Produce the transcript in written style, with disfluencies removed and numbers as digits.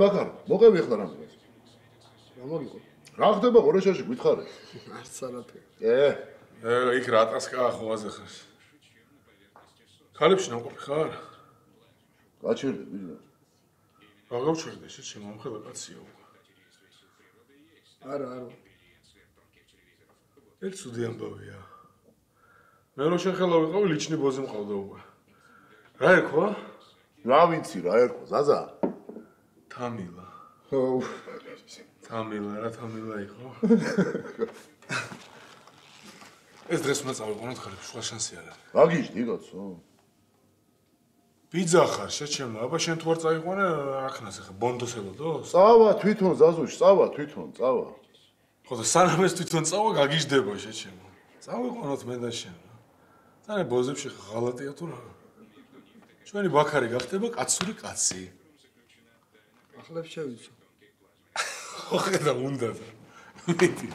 ბაქარ, მოყევი ახლა რამე. რა მოგიყო? რა ხდება ყურეშაში გითხარი? არც არაფერი. იქ რატას კახოაზე ხარ. ქალებში ნამყოფი ხარ? გაჩერდი ბიჭო. რა გავჩერდი ეს შემომხედა კაცია უკვე. არა. ეს ცუდი ამბავია. მე რო შენ ხელა ვიყავი ლიჩნი ბოზე მყავდა უკვე. რა ერქვა? რა ვიცი რა ერქვა, ზაზა? თამილა. ო თამილა, რა თამილა იყო? ეს დღეს უნდა წავიყვანოთ ხარ, სხვა შანსი არ არის. გაგიჟდი კაცო. ბიძა ხარ, შეჩემო, აბა შენ თუ არ წაიყვანე, აქნას ახლა ბონდოს ელოდოს? წავა თვითონ ზაზუში, წავა. ხო და სანამ ეს თვითონ წავა, გაგიჟდება შეჩემო. წავიყვანოთ მე და შენ. წარე ბოზებში ღალატია თუ რა? ჩვენი ბაქარი გახდება კაცური კაცი. ახლებს შევიცო. ხო ხედა უნდა და. მეტი.